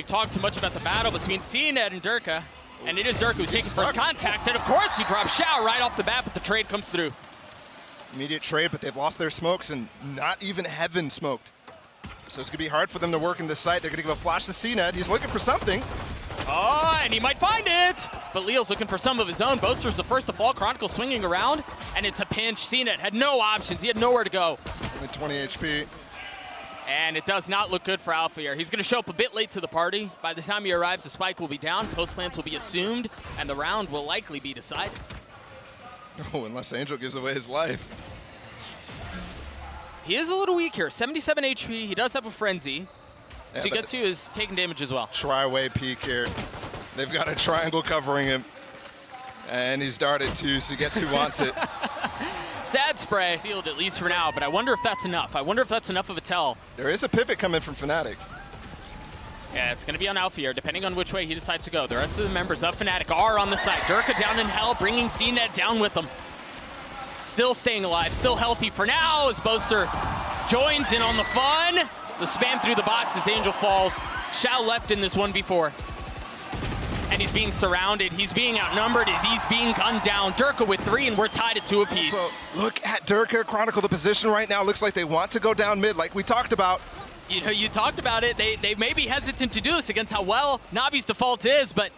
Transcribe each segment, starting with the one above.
we've talked so much about the battle between cNed and Derke, and it is Derke who's taking first contact, and of course he drops Shao right off the bat, but the trade comes through. Immediate trade, but they've lost their smokes, and not even Heaven smoked. So it's going to be hard for them to work in this site. They're going to give a flash to cNed. He's looking for something. Oh, and he might find it! But Leo's looking for some of his own. Boaster's the first to fall. Chronicle swinging around, and it's a pinch. cNed had no options. He had nowhere to go. Only 20 HP. And it does not look good for Alfajer. He's going to show up a bit late to the party. By the time he arrives, the spike will be down, post plants will be assumed, and the round will likely be decided. Oh, unless Angel gives away his life. He is a little weak here, 77 HP. He does have a frenzy. Yeah, SUYGETSU is taking damage as well. Tri-way peek here. They've got a triangle covering him. And he's darted too. SUYGETSU wants it. Sad spray. Field at least for now, but I wonder if that's enough. I wonder if that's enough of a tell. There is a pivot coming from Fnatic. Yeah, it's going to be on Alfajer, depending on which way he decides to go. The rest of the members of Fnatic are on the side. Derke down in hell, bringing cNed down with them. Still staying alive, still healthy for now as Boaster joins in on the fun. The spam through the box as Angel falls. Shao left in this 1v4. And he's being surrounded, he's being outnumbered, he's being gunned down. Derke with 3, and we're tied at 2 apiece. So look at Derke, Chronicle. The position right now looks like they want to go down mid, like we talked about. You know, you talked about it. They may be hesitant to do this against how well Navi's default is, but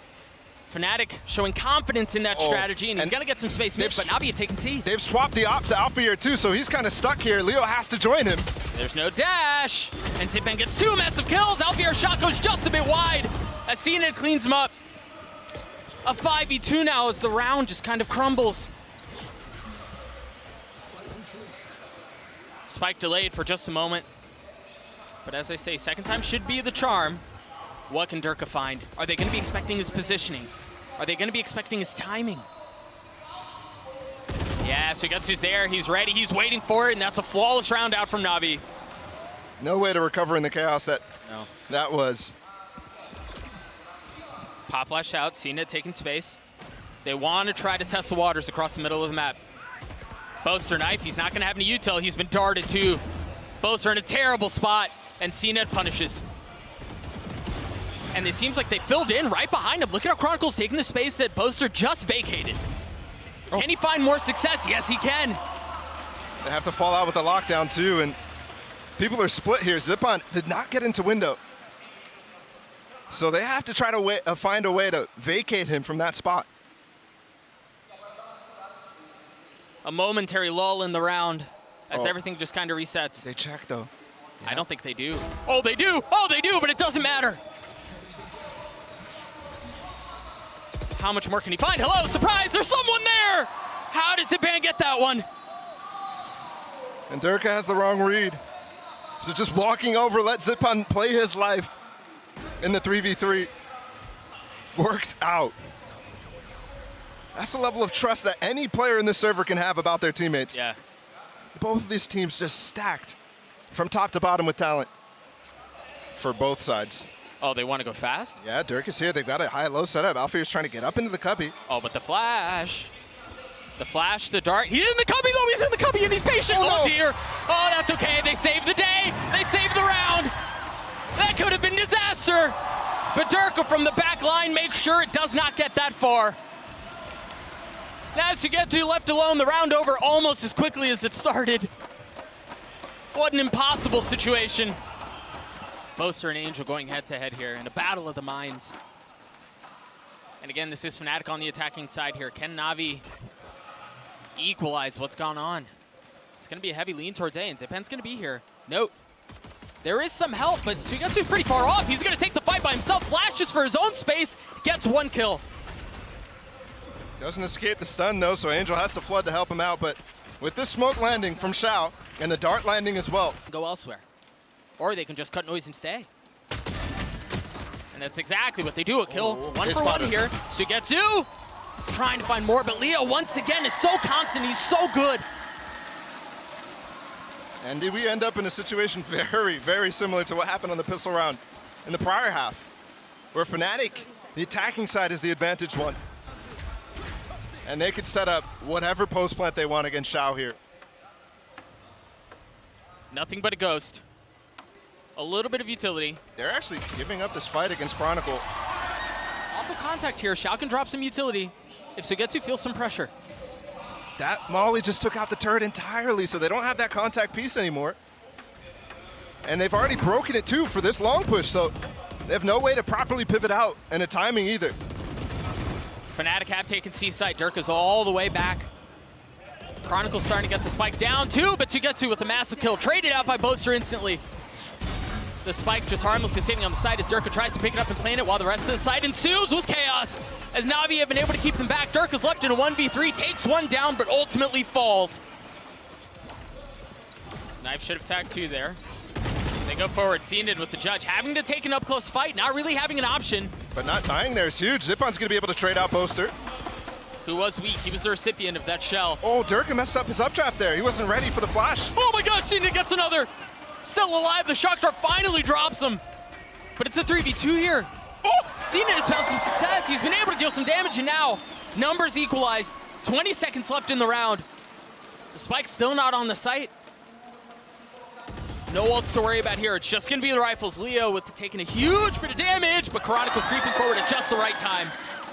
Fnatic showing confidence in that strategy, and he's going to get some space mid, but Navi had taken T. They've swapped the op to Alfajer too, so he's kind of stuck here. Leo has to join him. There's no dash, and Zyppan gets 2 massive kills. Alfajer's shot goes just a bit wide as cNed cleans him up. A 5v2 now as the round just kind of crumbles. Spike delayed for just a moment. But as I say, second time should be the charm. What can Derke find? Are they going to be expecting his positioning? Are they going to be expecting his timing? Yeah, SUYGETSU's there. He's ready. He's waiting for it, and that's a flawless round out from Navi. No way to recover in the chaos that was. Pop flash out. cNed taking space. They want to try to test the waters across the middle of the map. Boaster knife. He's not going to have any util. He's been darted too. Boaster in a terrible spot, and cNed punishes. And it seems like they filled in right behind him. Look at how Chronicle's taking the space that Boaster just vacated. Can he find more success? Yes, he can. They have to fall out with the lockdown too, and people are split here. Zyppan did not get into window. So they have to try to find a way to vacate him from that spot. A momentary lull in the round as everything just kind of resets. They check though. Yeah. I don't think they do. Oh, they do! Oh, they do, but it doesn't matter. How much more can he find? Hello, surprise, there's someone there! How does Zyppan get that one? And Derke has the wrong read. So just walking over, let Zyppan play his life in the 3v3. Works out. That's the level of trust that any player in this server can have about their teammates. Yeah. Both of these teams just stacked from top to bottom with talent for both sides. Oh, they want to go fast? Yeah, Derke is here. They've got a high-low setup. Alfajer's trying to get up into the cubby. Oh, but the flash. The flash, the dart. He's in the cubby, though. He's in the cubby, and he's patient. Oh, dear. Oh, that's okay. They saved the day. They saved the round. That could have been disaster. But Derke from the back line makes sure it does not get that far. Now SUYGETSU left alone, the round over almost as quickly as it started. What an impossible situation. Boaster and Angel going head-to-head here in a battle of the minds. And again, this is Fnatic on the attacking side here. Can Navi equalize what's gone on? It's going to be a heavy lean towards A, and Zyppan's going to be here. Note, there is some help, but SUYGETSU's pretty far off. He's going to take the fight by himself, flashes for his own space, gets 1 kill. Doesn't escape the stun though, so Angel has to flood to help him out, but with this smoke landing from Shao, and the dart landing as well. Go elsewhere. Or they can just cut noise and stay. And that's exactly what they do. A kill, 1 for 1 here. SUYGETSU trying to find more, but Leo once again is so constant, he's so good. And did we end up in a situation very, very similar to what happened on the pistol round in the prior half, where Fnatic, the attacking side, is the advantaged one. And they could set up whatever post plant they want against Shao here. Nothing but a ghost. A little bit of utility. They're actually giving up this fight against Chronicle. Awful contact here. Shao can drop some utility if SUYGETSU feels some pressure. That Molly just took out the turret entirely, so they don't have that contact piece anymore. And they've already broken it too for this long push, so they have no way to properly pivot out and a timing either. Fnatic have taken C-side. Derke's all the way back. Chronicle's starting to get the spike down too, but SUYGETSU with a massive kill. Traded out by Boaster instantly. The spike just harmlessly sitting on the side as Derke tries to pick it up and plant it while the rest of the side ensues with chaos. As NAVI have been able to keep them back. Derke's left in a 1v3, takes one down, but ultimately falls. Knife should have tagged two there. They go forward, cNed with the judge, having to take an up-close fight, not really having an option. But not dying there is huge. Zyppan's gonna be able to trade out Boaster. Who was weak, he was the recipient of that shell. Oh, Derke messed up his updraft there. He wasn't ready for the flash. Oh my gosh, cNed gets another. Still alive, the shock dart finally drops him. But it's a 3v2 here. Oh! cNed has found some success. He's been able to deal some damage, and now numbers equalized. 20 seconds left in the round. The spike's still not on the site. No ults to worry about here. It's just gonna be the rifles. Leo with taking a huge bit of damage, but Chronicle creeping forward at just the right time.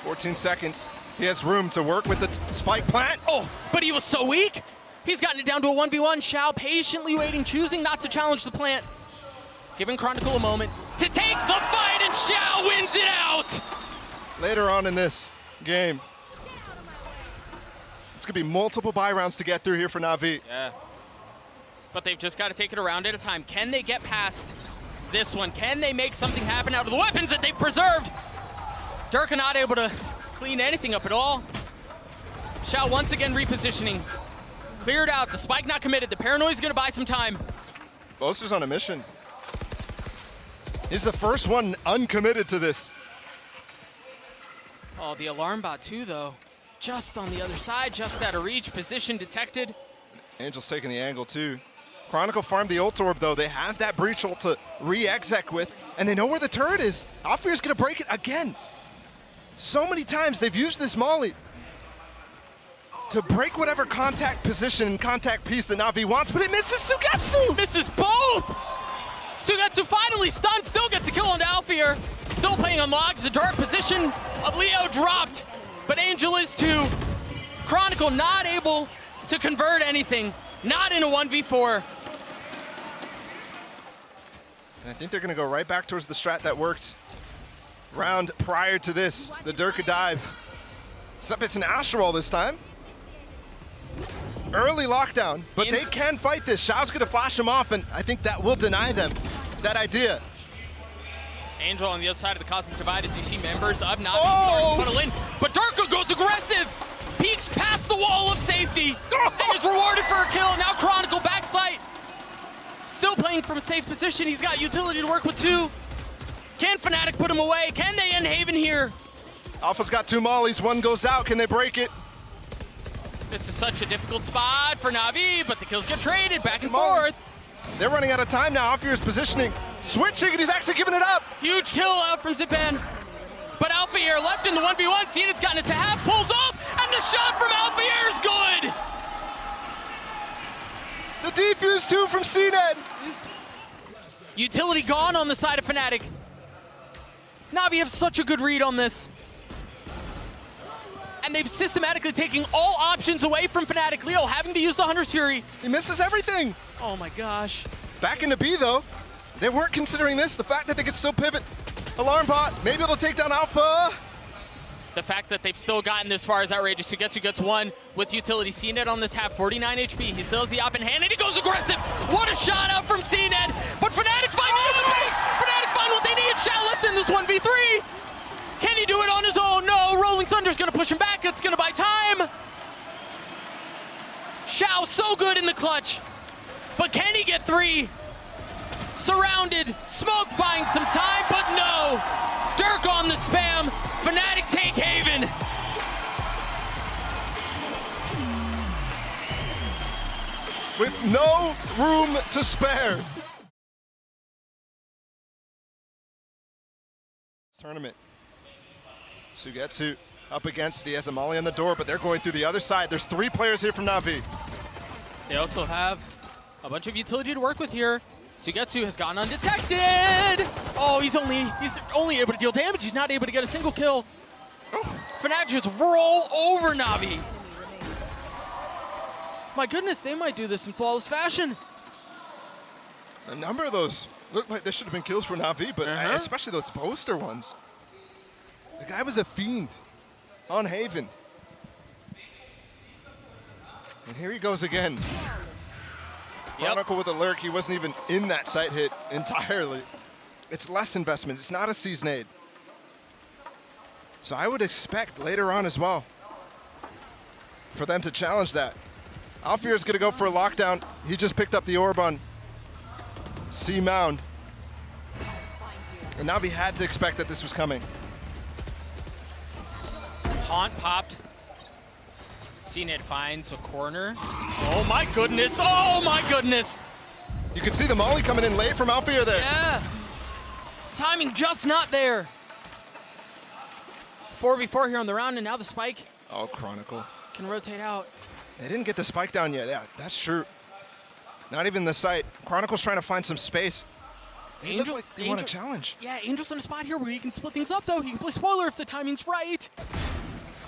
14 seconds. He has room to work with the spike plant. Oh, but he was so weak. He's gotten it down to a 1v1. Shao patiently waiting, choosing not to challenge the plant. Giving Chronicle a moment to take the fight, and Shao wins it out! Later on in this game, it's gonna be multiple buy rounds to get through here for NAVI. Yeah. But they've just got to take it a round at a time. Can they get past this one? Can they make something happen out of the weapons that they've preserved? Derke not able to clean anything up at all. Shao once again repositioning. Cleared out, the spike not committed. The paranoia's gonna buy some time. Boaster's on a mission. He's the first one uncommitted to this. Oh, the alarm bot too, though. Just on the other side, just out of reach, position detected. Angel's taking the angle too. Chronicle farmed the ult orb though. They have that breach ult to re-exec with, and they know where the turret is. Alfajer's gonna break it again. So many times they've used this molly to break whatever contact position and contact piece that NAVI wants, but it misses SUYGETSU! Misses both! SUYGETSU finally stunned, still gets a kill onto Alfajer. Still playing on logs, the dart position of Leo dropped, but Angel is too. Chronicle not able to convert anything, not in a 1v4. And I think they're gonna go right back towards the strat that worked round prior to this, the Derke dive. Except it's an Astral this time. Early lockdown, but they can fight this. Shao's gonna flash him off, and I think that will deny them that idea. Angel on the other side of the Cosmic Divide as you see members of NAVI Oh! puddle in, but Derke goes aggressive! Peeks past the wall of safety, and is rewarded for a kill. Now Chronicle backside. Still playing from a safe position. He's got utility to work with too. Can Fnatic put him away? Can they end Haven here? Alpha's got two mollies, one goes out, can they break it? This is such a difficult spot for NAVI, but the kills get traded back and forth. They're running out of time now. Alfajer's positioning, switching, and he's actually giving it up. Huge kill out from Zyppan. But Alfajer left in the 1v1. cNed's gotten it to half, pulls off, and the shot from Alfajer is good. The defuse too from cNed. Utility gone on the side of Fnatic. NAVI have such a good read on this. And they've systematically taken all options away from Fnatic. Leo having to use the Hunter's Fury. He misses everything. Oh my gosh. Back into B though. They weren't considering this. The fact that they could still pivot. Alarm bot, maybe it'll take down Alpha. The fact that they've still gotten this far is outrageous. SUYGETSU gets one with utility. cNed on the tap, 49 HP. He still has the op in hand, and he goes aggressive. What a shot out from cNed. But Fnatic find the other pace. Fnatic find what they need. Shao left in this 1v3. Can he do it on his own? No, Rolling Thunder's gonna push him back. It's gonna buy time. Shao so good in the clutch. But can he get three? Surrounded, Smoke buying some time, but no. Derke on the spam. Fnatic take Haven. With no room to spare. Tournament. SUYGETSU up against it. He has a molly on the door, but they're going through the other side. There's three players here from NAVI. They also have a bunch of utility to work with here. SUYGETSU has gone undetected. Oh, he's only able to deal damage. He's not able to get a single kill. Fnatic just roll over NAVI. My goodness, they might do this in flawless fashion. A number of those look like they should have been kills for NAVI, but especially those Boaster ones. The guy was a fiend on Haven. And here he goes again. Chronicle with a lurk. He wasn't even in that site hit entirely. It's less investment. It's not a cNed. So I would expect later on as well for them to challenge that. Alfajer is going to go for a lockdown. He just picked up the orb on C Mound. And NAVI had to expect that this was coming. Haunt popped. cNed finds a corner. Oh my goodness, oh my goodness. You can see the molly coming in late from Alfajer there. Yeah, timing just not there. 4v4 here on the round, and now the spike. Oh, Chronicle can rotate out. They didn't get the spike down yet. Yeah, that's true. Not even the site. Chronicle's trying to find some space. They look like they want a challenge. Yeah, Angel's in a spot here where he can split things up, though. He can play spoiler if the timing's right.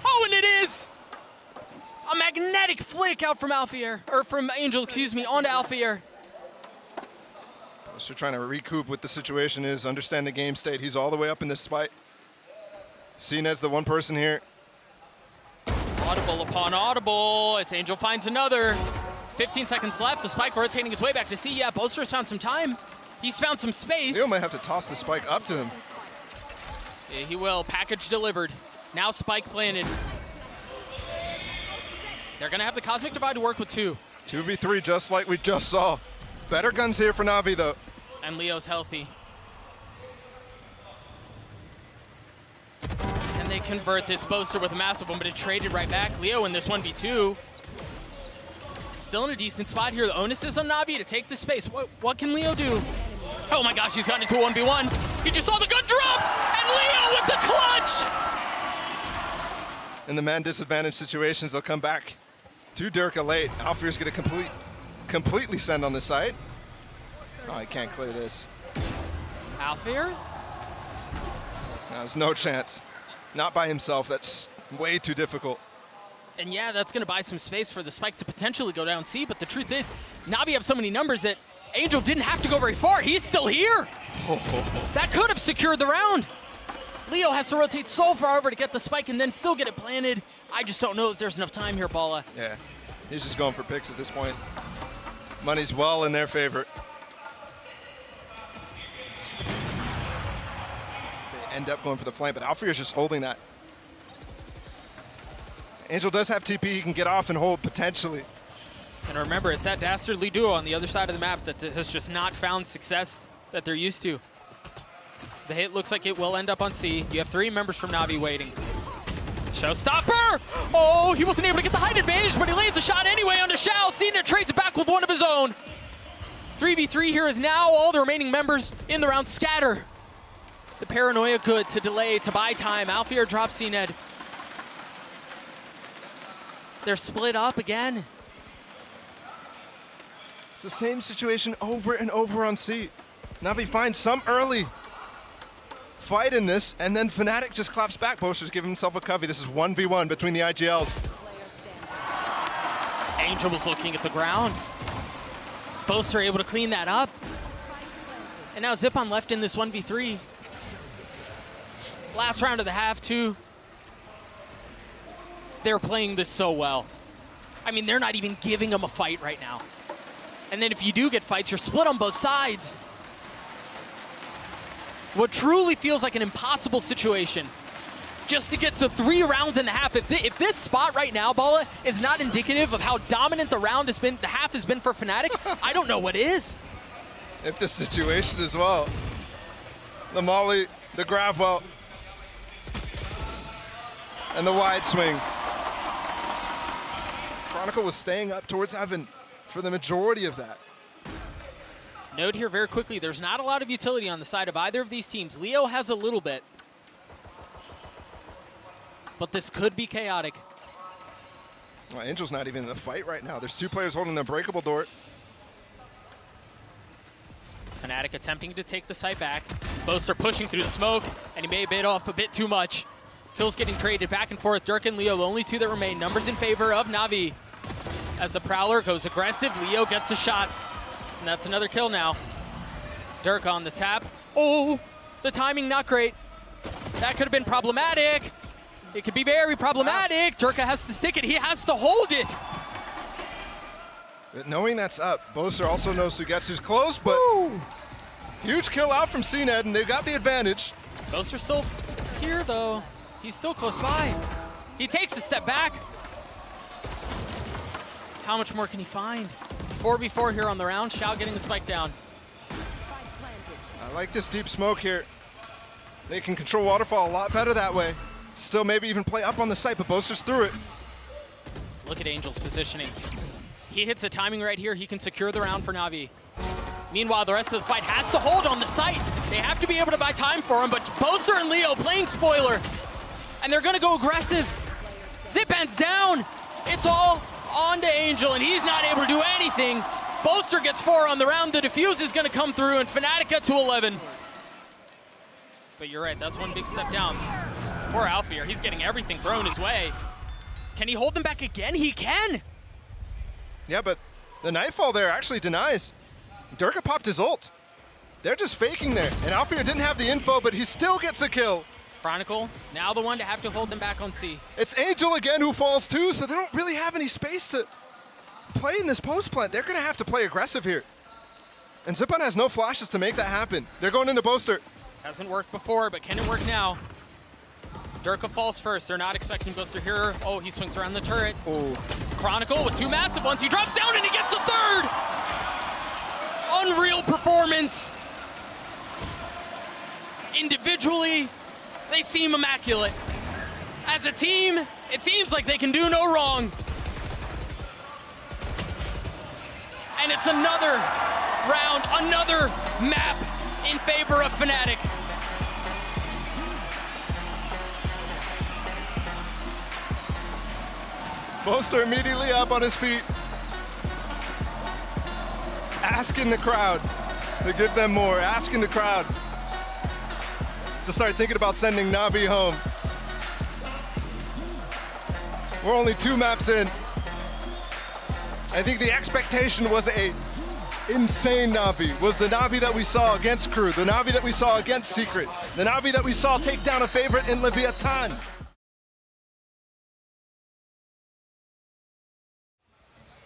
Oh, and it is! A magnetic flick out from Alfajer, or from Angel, excuse me, onto Alfajer. So trying to recoup what the situation is, understand the game state. He's all the way up in this spot. cNed's the one person here. Audible upon audible as Angel finds another. 15 seconds left. The spike rotating its way back to C. Yeah, Boaster's found some time. He's found some space. Leo might have to toss the spike up to him. Yeah, he will. Package delivered. Now spike planted. They're going to have the Cosmic Divide to work with too. 2v3 just like we just saw. Better guns here for NAVI though. And Leo's healthy. And they convert this Boaster with a massive one, but it traded right back. Leo in this 1v2. Still in a decent spot here. The onus is on NAVI to take the space. What can Leo do? Oh my gosh, he's gotten into a 1v1. He just saw the gun drop, and Leo with the clutch! In the man disadvantaged situations, they'll come back to Derke late. Alfajer's going to completely send on the site. Oh, he can't clear this. Alfajer? There's no chance. Not by himself. That's way too difficult. And yeah, that's going to buy some space for the spike to potentially go down C, but the truth is, NAVI have so many numbers that Angel didn't have to go very far. He's still here. That could have secured the round. Leo has to rotate so far over to get the spike and then still get it planted. I just don't know if there's enough time here, Paula. Yeah, he's just going for picks at this point. Money's well in their favor. They end up going for the flank, but Alfajer's just holding that. Angel does have TP he can get off and hold potentially. And remember, it's that dastardly duo on the other side of the map that has just not found success that they're used to. The hit looks like it will end up on C. You have 3 members from NAVI waiting. Showstopper! Oh, he wasn't able to get the height advantage, but he lays a shot anyway onto Shao. cNed trades it back with one of his own. 3v3 here is now all the remaining members in the round scatter. The paranoia good to delay, to buy time. Alfajer drops cNed. They're split up again. It's the same situation over and over on C. NAVI finds some early fight in this, and then Fnatic just claps back. Boaster's giving himself a covey. This is 1v1 between the IGLs. Angel was looking at the ground. Boaster able to clean that up. And now Zyppan left in this 1v3. Last round of the half, too. They're playing this so well. I mean, they're not even giving them a fight right now. And then if you do get fights, you're split on both sides. What truly feels like an impossible situation. Just to get to 3 rounds and a half. If this spot right now, Bala, is not indicative of how dominant the half has been for Fnatic, I don't know what is. If this situation as well. The molly, the grab well, and the wide swing. Chronicle was staying up towards heaven for the majority of that. Note here very quickly, there's not a lot of utility on the side of either of these teams. Leo has a little bit. But this could be chaotic. Well, Angel's not even in the fight right now. There's 2 players holding the breakable door. Fnatic attempting to take the site back. Boaster pushing through the smoke, and he may have bit off a bit too much. Kills getting traded back and forth. Derke and Leo, the only two that remain. Numbers in favor of Navi. As the Prowler goes aggressive, Leo gets the shots. And that's another kill now. Derke on the tap. Oh, the timing not great. That could have been problematic. It could be very problematic. Derke has to stick it. He has to hold it. But knowing that's up, Boaster also knows SUYGETSU's close, but huge kill out from cNed, and they've got the advantage. Boaster's still here, though. He's still close by. He takes a step back. How much more can he find? 4v4 here on the round. Shao getting the spike down. I like this deep smoke here. They can control Waterfall a lot better that way. Still maybe even play up on the site, but Boaster's through it. Look at Angel's positioning. He hits the timing right here. He can secure the round for Navi. Meanwhile, the rest of the fight has to hold on the site. They have to be able to buy time for him, but Boaster and Leo playing spoiler. And they're gonna go aggressive. Zyppan's down. It's all on to Angel, and he's not able to do anything. Boaster gets 4 on the round. The defuse is gonna come through, and Fnatic get to 11. But you're right, that's one big step down. Poor Alfajer, he's getting everything thrown his way. Can he hold them back again? He can! Yeah, but the Nightfall there actually denies. Derke popped his ult. They're just faking there, and Alfajer didn't have the info, but he still gets a kill. Chronicle, now the one to have to hold them back on C. It's Angel again who falls too, so they don't really have any space to play in this post plant. They're gonna have to play aggressive here. And Zyppan has no flashes to make that happen. They're going into Boaster. Hasn't worked before, but can it work now? Derke falls first. They're not expecting Boaster here. Oh, he swings around the turret. Oh. Chronicle with 2 massive ones. He drops down and he gets the 3rd! Unreal performance. Individually, they seem immaculate. As a team, it seems like they can do no wrong. And it's another round, another map in favor of Fnatic. Boaster immediately up on his feet, asking the crowd to give them more, asking the crowd to start thinking about sending Navi home. We're only 2 maps in. I think the expectation was a insane Navi, was the Navi that we saw against Crew, the Navi that we saw against Secret, the Navi that we saw take down a favorite in Leviathan.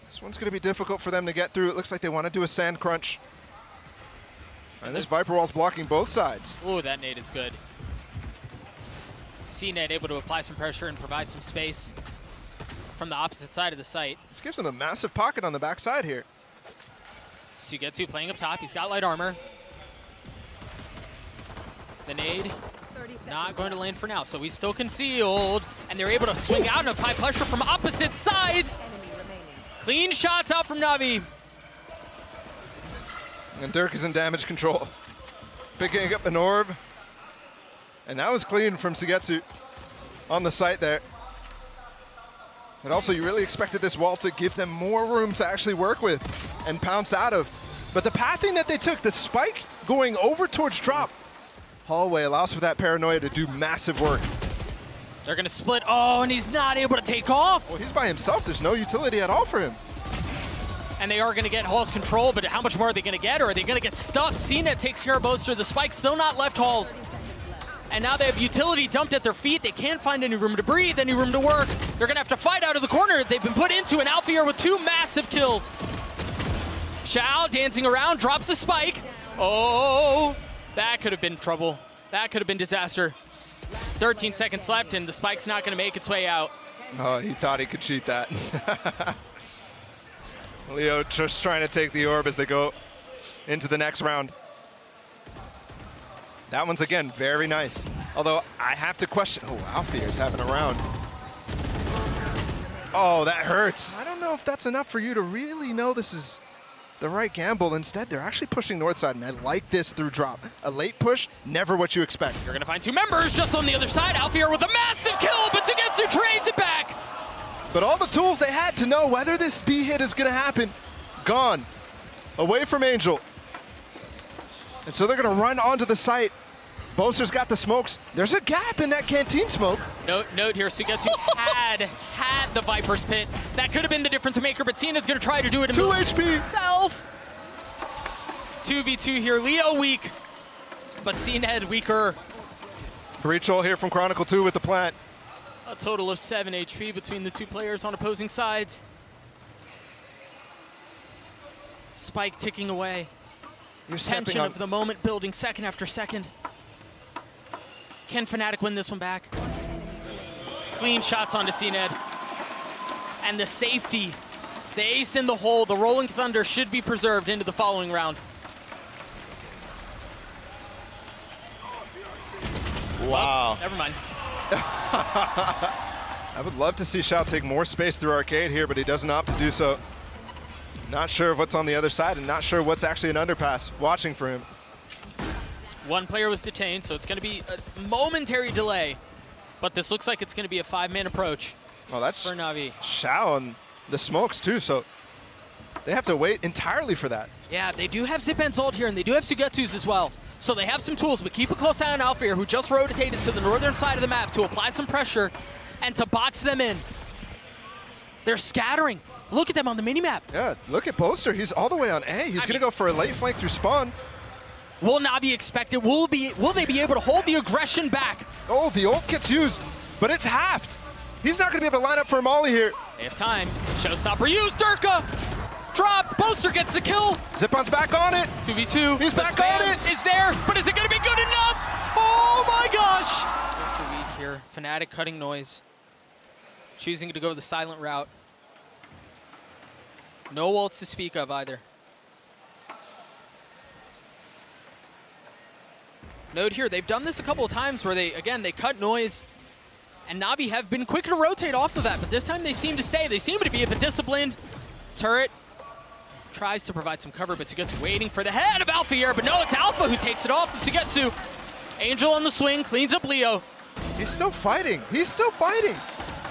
This one's going to be difficult for them to get through. It looks like they want to do a sand crunch. And this Viper wall's blocking both sides. Ooh, that nade is good. cNed able to apply some pressure and provide some space from the opposite side of the site. This gives him a massive pocket on the backside here. SUYGETSU playing up top. He's got light armor. The nade not going to land for now, so he's still concealed. And they're able to swing out and apply pressure from opposite sides. Clean shots out from Navi. And Derke is in damage control. Picking up an orb. And that was clean from SUYGETSU on the site there. And also, you really expected this wall to give them more room to actually work with and pounce out of. But the pathing that they took, the spike going over towards drop, hallway allows for that paranoia to do massive work. They're going to split. Oh, and he's not able to take off. Well, he's by himself. There's no utility at all for him. And they are going to get Hall's control, but how much more are they going to get, or are they going to get stuck? cNed takes care of Boaster. The spike's still not left Hall's. And now they have utility dumped at their feet. They can't find any room to breathe, any room to work. They're going to have to fight out of the corner they've been put into. An Alfajer with 2 massive kills. Shao dancing around, drops the spike. Oh, that could have been trouble. That could have been disaster. 13 seconds left, and the spike's not going to make its way out. Oh, he thought he could cheat that. Leo just trying to take the orb as they go into the next round. That one's, again, very nice. Although, I have to question... Oh, Alfajer's having a round. Oh, that hurts. I don't know if that's enough for you to really know this is the right gamble. Instead, they're actually pushing north side, and I like this through drop. A late push, never what you expect. You're going to find 2 members just on the other side. Alfajer with a massive kill, but SUYGETSU trades it back. But all the tools they had to know whether this B hit is going to happen, gone. Away from Angel. And so they're going to run onto the site. Boaster's got the smokes. There's a gap in that canteen smoke. Note here, SUYGETSU had the Viper's Pit. That could have been the difference maker, but cNed's going to try to do it 2 HP. himself. 2v2 here, Leo weak, but cNed weaker. Reach here from Chronicle 2 with the plant. A total of 7 HP between the two players on opposing sides. Spike ticking away. Tension of the moment building second after second. Can Fnatic win this one back? Clean shots onto cNed. And the safety, the ace in the hole, the Rolling Thunder should be preserved into the following round. Wow. Oh, never mind. I would love to see Shao take more space through arcade here, but he doesn't opt to do so. Not sure of what's on the other side and not sure what's actually an underpass. Watching for him. One player was detained, so it's going to be a momentary delay. But this looks like it's going to be a 5-man approach Oh, that's for NAVI. Shao and the smokes too, so they have to wait entirely for that. Yeah, they do have Zyppan's ult here, and they do have SUYGETSU's as well. So they have some tools, but keep a close eye on Alfajer, who just rotated to the northern side of the map to apply some pressure and to box them in. They're scattering. Look at them on the minimap. Yeah, look at Boaster. He's all the way on A. He's going to go for a late flank through spawn. Will NAVI expect it? Will they be able to hold the aggression back? Oh, the ult gets used, but it's halved. He's not going to be able to line up for a molly here. They have time. Showstopper used. Derke. Drop. Boaster gets the kill. Zyppan's back on it. 2v2. He's back on it. Is there, but is it going to be good enough? Oh my gosh. Just a weak here. Fnatic cutting noise. Choosing to go the silent route. No ults to speak of either. Note here, they've done this a couple of times where they cut noise, and NAVI have been quick to rotate off of that, but this time they seem to stay. They seem to be a bit disciplined. Turret tries to provide some cover, but SUYGETSU waiting for the head of Alfajer, but no, it's Alpha who takes it off of SUYGETSU. Angel on the swing, cleans up Leo. He's still fighting. He's still fighting.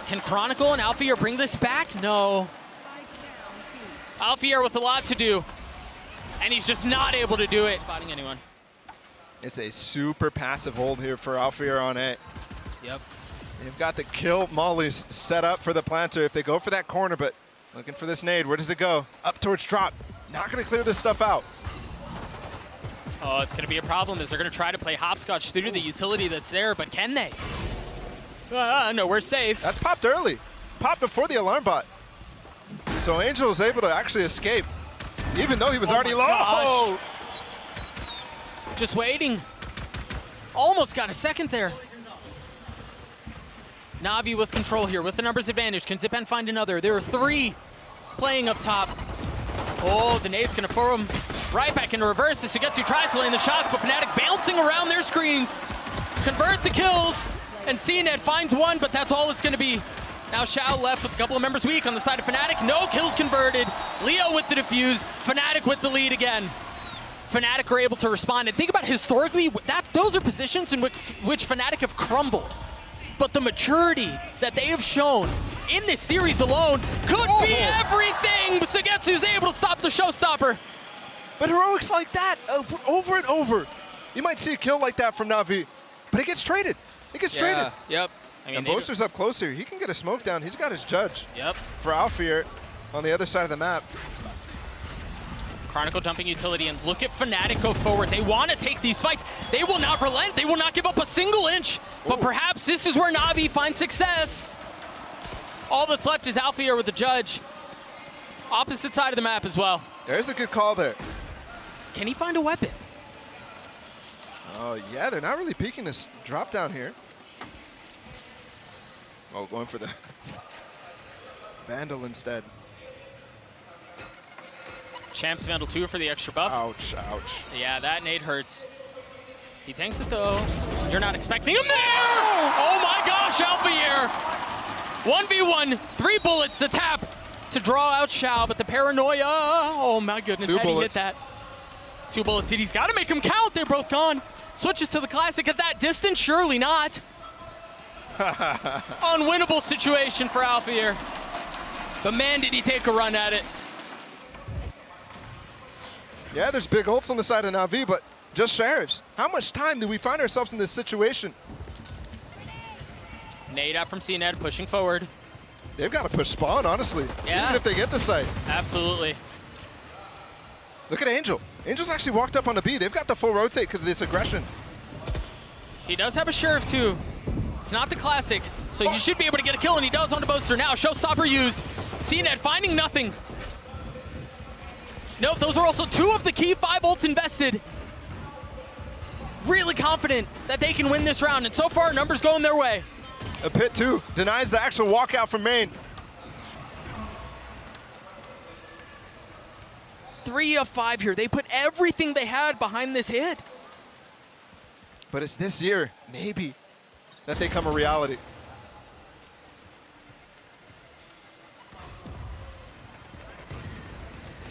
Can Chronicle and Alfajer bring this back? No. Alfajer with a lot to do, and he's just not able to do it. Spotting anyone. It's a super passive hold here for Alfajer on A. Yep. They've got the kill mollies set up for the planter if they go for that corner, but looking for this nade. Where does it go? Up towards drop. Not going to clear this stuff out. Oh, it's going to be a problem as they're going to try to play hopscotch through the utility that's there, but can they? No, we're safe. That's popped early. Popped before the alarm bot. So Angel was able to actually escape, even though he was already low. Gosh. Just waiting. Almost got a second there. NAVI with control here, with the numbers advantage. Can Zyppan find another? There are 3 playing up top. Oh, the nade's going to throw him right back into reverse as SUYGETSU tries to land the shots, but Fnatic bouncing around their screens. Convert the kills, and cNed finds one, but that's all it's going to be. Now Shao left with a couple of members weak on the side of Fnatic. No kills converted. Leo with the defuse. Fnatic with the lead again. Fnatic are able to respond. And think about historically, those are positions in which Fnatic have crumbled. But the maturity that they have shown in this series alone could be everything. But SUYGETSU's able to stop the showstopper. But heroics like that, over and over. You might see a kill like that from NAVI, but it gets traded. It gets traded. Yep. I mean, and Boaster's up close here. He can get a smoke down. He's got his judge. Yep. For Alfajer on the other side of the map. Chronicle dumping utility, and look at Fnatic go forward. They want to take these fights. They will not relent. They will not give up a single inch. But perhaps this is where NAVI finds success. All that's left is Alfajer with the judge. Opposite side of the map as well. There's a good call there. Can he find a weapon? Oh, yeah, they're not really peeking this drop down here. Oh, going for the Vandal instead. Champs Vandal 2 for the extra buff. Ouch, ouch. Yeah, that nade hurts. He tanks it though. You're not expecting him there! Oh my gosh, Alfajer! 1v1, 3 bullets, the tap to draw out Shao, but the paranoia, oh my goodness, how did he hit that? 2 bullets, he's got to make them count, they're both gone. Switches to the classic at that distance, surely not. Unwinnable situation for Alfajer. But man, did he take a run at it. Yeah, there's big ults on the side of NAVI, but just sheriffs. How much time do we find ourselves in this situation? Nade out from cNed, pushing forward. They've got to push spawn, honestly. Yeah. Even if they get the site. Absolutely. Look at Angel. Angel's actually walked up on the B. They've got the full rotate because of this aggression. He does have a sheriff too. It's not the classic, so you should be able to get a kill, and he does on the Boaster now. Showstopper used. cNed finding nothing. Nope, those are also 2 of the key 5 ults invested. Really confident that they can win this round, and so far, numbers going their way. A pit 2 denies the actual walkout from main. 3 of 5 here. They put everything they had behind this hit. But it's this year, maybe, that they come a reality.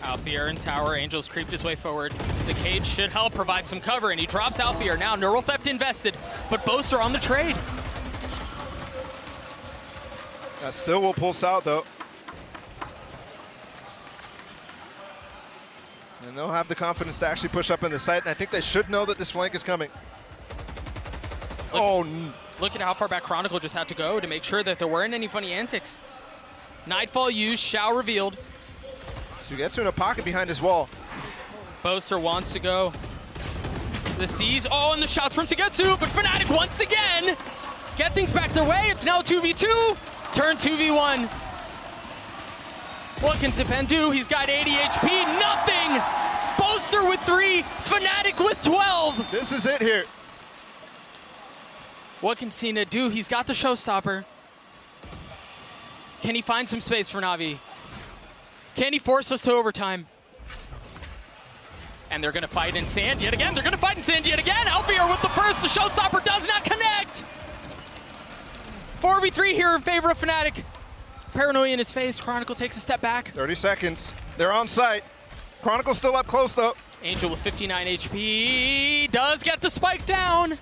Alfajer in tower, Angel's creeped his way forward. The cage should help provide some cover, and he drops Alfajer. Now neural theft invested, but Boaster on the trade. That still will pulse out though. And they'll have the confidence to actually push up in the site, and I think they should know that this flank is coming. Look at how far back Chronicle just had to go to make sure that there weren't any funny antics. Nightfall used, Shao revealed. SUYGETSU in a pocket behind his wall. Boaster wants to go. The C's, and the shots from SUYGETSU, but Fnatic once again get things back their way. It's now 2v2, turn 2v1. What can Zyppan do? He's got 80 HP, nothing! Boaster with 3, Fnatic with 12. This is it here. What can cNed do? He's got the showstopper. Can he find some space for NAVI? Can he force us to overtime? And they're gonna fight in sand yet again. Alfajer with the first. The showstopper does not connect. 4v3 here in favor of Fnatic. Paranoia in his face. Chronicle takes a step back. 30 seconds. They're on site. Chronicle still up close though. Angel with 59 HP does get the spike down.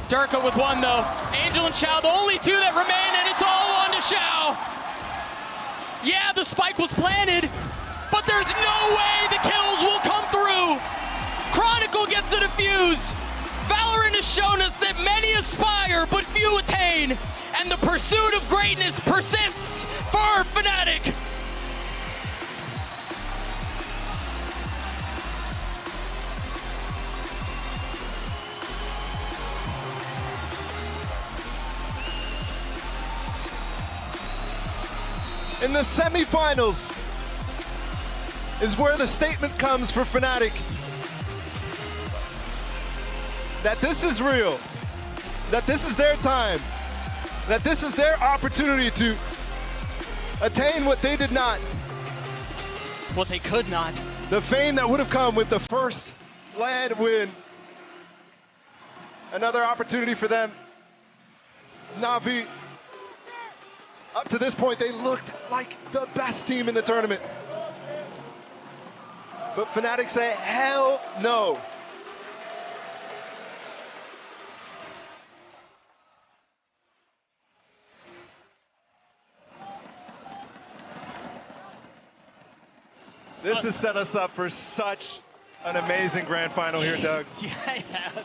Derke with 1 though. Angel and Shao, the only 2 that remain, and it's all on to Shao. Yeah, the spike was planted, but there's no way the kills will come through. Chronicle gets the defuse. Valorant has shown us that many aspire, but few attain. And the pursuit of greatness persists for Fnatic. In the semifinals is where the statement comes for Fnatic. That this is real. That this is their time. That this is their opportunity to attain what they did not. What they could not. The fame that would have come with the first LAN win. Another opportunity for them. NAVI. Up to this point, they looked like the best team in the tournament. But Fnatic say, hell no. This has set us up for such an amazing grand final here, Doug. Yeah, it has.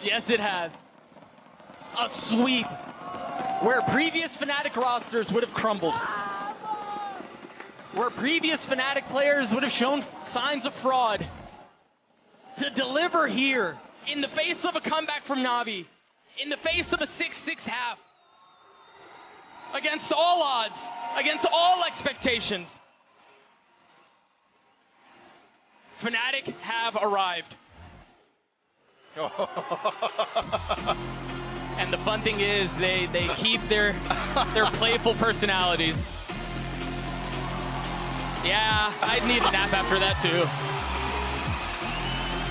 Yes, it has. A sweep where previous Fnatic rosters would have crumbled. Where previous Fnatic players would have shown signs of fraud. To deliver here in the face of a comeback from NAVI, in the face of a 6-6 half, against all odds, against all expectations, Fnatic have arrived. And the fun thing is they keep their playful personalities. Yeah, I'd need a nap after that too.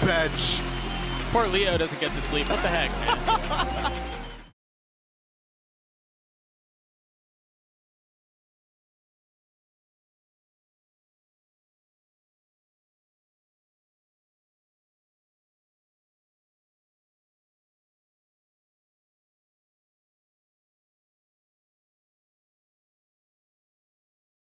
Bench. Poor Leo doesn't get to sleep. What the heck, man?